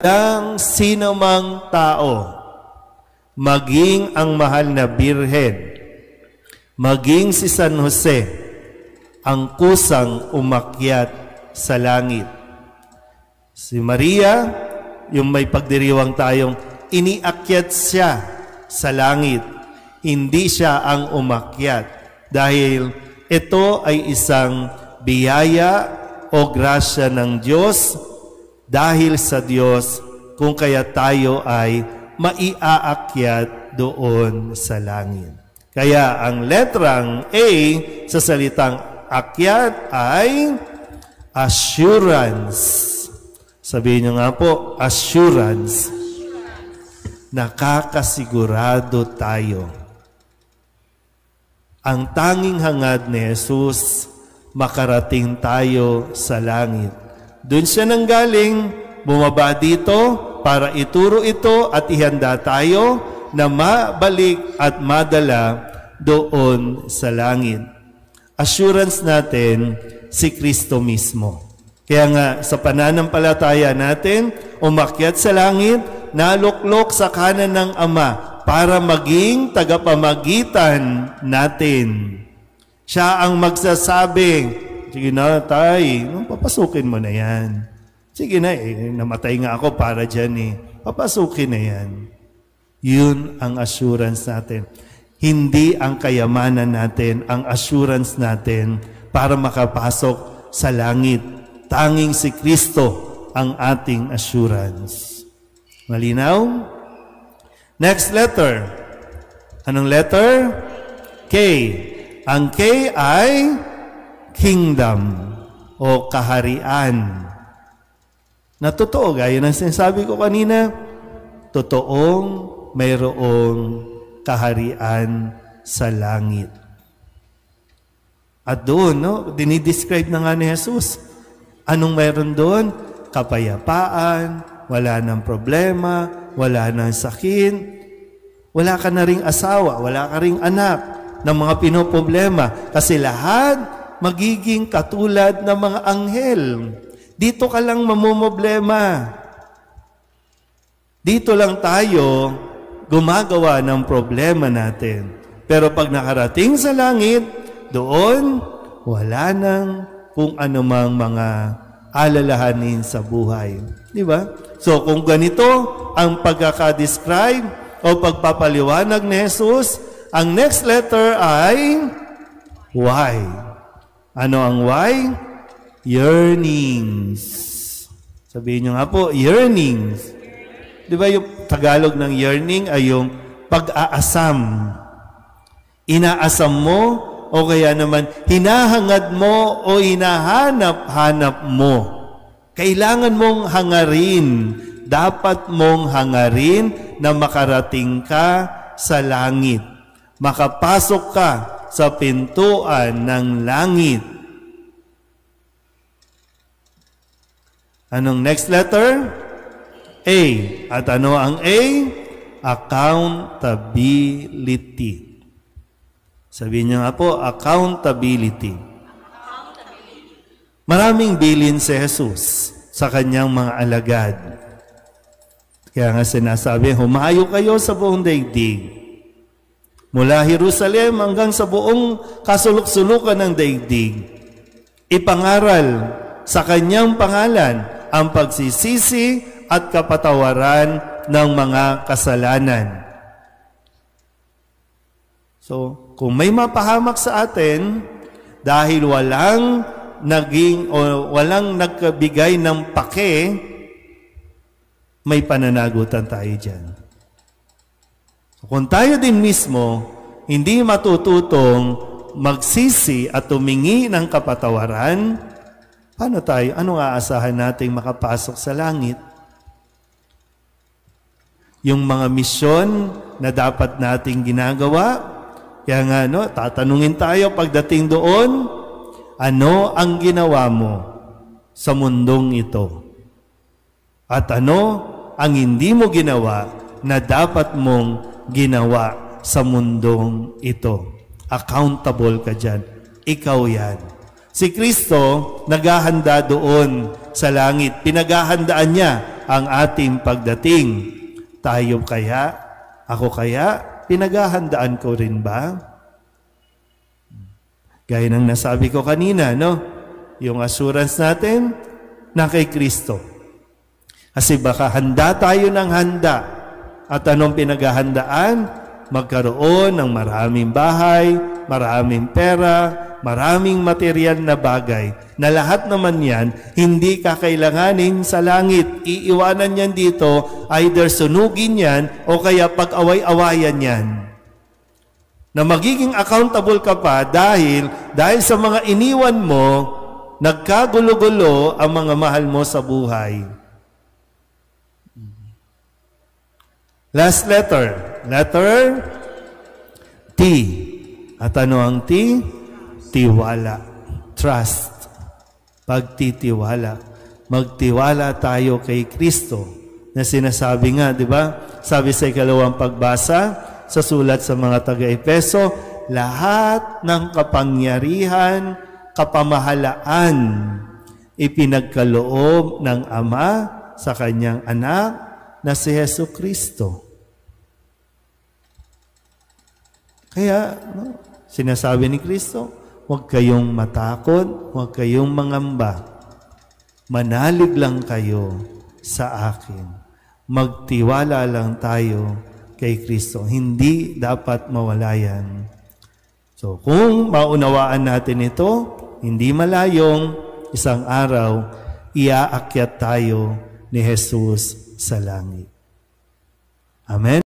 Ang sinumang tao, maging ang mahal na Birhen, maging si San Jose, ang kusang umakyat sa langit. Si Maria, yung may pagdiriwang tayong iniakyat siya sa langit. Hindi siya ang umakyat. Dahil ito ay isang biyaya o grasya ng Diyos dahil sa Diyos kung kaya tayo ay maiaakyat doon sa langit. Kaya ang letrang A sa salitang akyat ay assurance. Sabihin niyo nga po, assurance. Nakakasigurado tayo. Ang tanging hangad ni Jesus, makarating tayo sa langit. Doon siya nanggaling, bumaba dito para ituro ito at ihanda tayo na mabalik at madala doon sa langit. Assurance natin si Kristo mismo. Kaya nga sa pananampalataya natin, umakyat sa langit, naluklok sa kanan ng Ama para maging tagapamagitan natin. Siya ang magsasabi, sige na, tay, papasukin mo na yan. Sige na, namatay nga ako para dyan eh. Papasukin na yan. Yun ang assurance natin. Hindi ang kayamanan natin, ang assurance natin para makapasok sa langit. Tanging si Kristo ang ating assurance. Malinaw? Next letter. Anong letter? K. Ang K ay kingdom o kaharian. Na totoo, gaya ng sinasabi ko kanina, totoong mayroong kaharian sa langit. At doon, dinidescribe na nga ni Jesus. Anong mayroon doon? Kapayapaan, wala nang problema, wala nang sakit, wala ka na ring asawa, wala ka ring anak ng mga pinoproblema. Kasi lahat magiging katulad ng mga anghel. Dito ka lang mamumblema. Dito lang tayo gumagawa ng problema natin. Pero pag nakarating sa langit, doon, wala nang kung anumang mga alalahanin sa buhay. Di ba? So, kung ganito ang pagkakadescribe o pagpapaliwanag ni Jesus, ang next letter ay Y. Ano ang Y? Yearnings. Sabihin nyo nga po, yearnings. Di ba yung Tagalog ng yearning ay yung pag-aasam. Inaasam mo o kaya naman hinahangad mo o hinahanap-hanap mo. Kailangan mong hangarin. Dapat mong hangarin na makarating ka sa langit. Makapasok ka sa pintuan ng langit. Anong next letter? A. At ano ang A? Accountability. Sabihin niyo nga po, accountability. Maraming bilin si Jesus sa kanyang mga alagad. Kaya nga sinasabi, humayo kayo sa buong daigdig. Mula Jerusalem hanggang sa buong kasulok-sulukan ng daigdig. Ipangaral sa kanyang pangalan ang pagsisisi at kapatawaran ng mga kasalanan. So, kung may mapahamak sa atin dahil walang nagkabigay ng pake, may pananagutan tayo dyan. So, kung tayo din mismo hindi matututong magsisi at tumingi ng kapatawaran, paano tayo? Anong aasahan nating makapasok sa langit? Yung mga misyon na dapat nating ginagawa, kaya nga, tatanungin tayo pagdating doon, ano ang ginawa mo sa mundong ito? At ano ang hindi mo ginawa na dapat mong ginawa sa mundong ito? Accountable ka dyan. Ikaw yan. Si Kristo naghahanda doon sa langit. Pinaghahandaan niya ang ating pagdating. Tayo kaya, ako kaya, pinaghahandaan ko rin ba? Gaya ng nasabi ko kanina, no? Yung assurance natin na kay Kristo. Kasi baka handa tayo ng handa. At anong pinaghahandaan? Magkaroon ng maraming bahay, maraming pera, maraming material na bagay, na lahat naman yan, hindi kakailanganin sa langit. Iiwanan yan dito, either sunugin yan, o kaya pag-away-awayan yan. Na magiging accountable ka pa dahil sa mga iniwan mo, nagkagulo-gulo ang mga mahal mo sa buhay. Last letter. Letter T. At ano ang T? Tiwala. Trust. Pagtitiwala. Magtiwala tayo kay Kristo. Na sinasabi nga, di ba? Sabi sa ikalawang pagbasa, sa sulat sa mga taga-Epeso, lahat ng kapangyarihan, kapamahalaan, ipinagkaloob ng Ama sa kanyang anak na si Hesus Kristo. Kaya, sinasabi ni Kristo, huwag kayong matakot, huwag kayong mangamba. Manalig lang kayo sa akin. Magtiwala lang tayo kay Kristo. Hindi dapat mawala yan. So, kung maunawaan natin ito, hindi malayong isang araw, iaakyat tayo ni Jesus sa langit. Amen?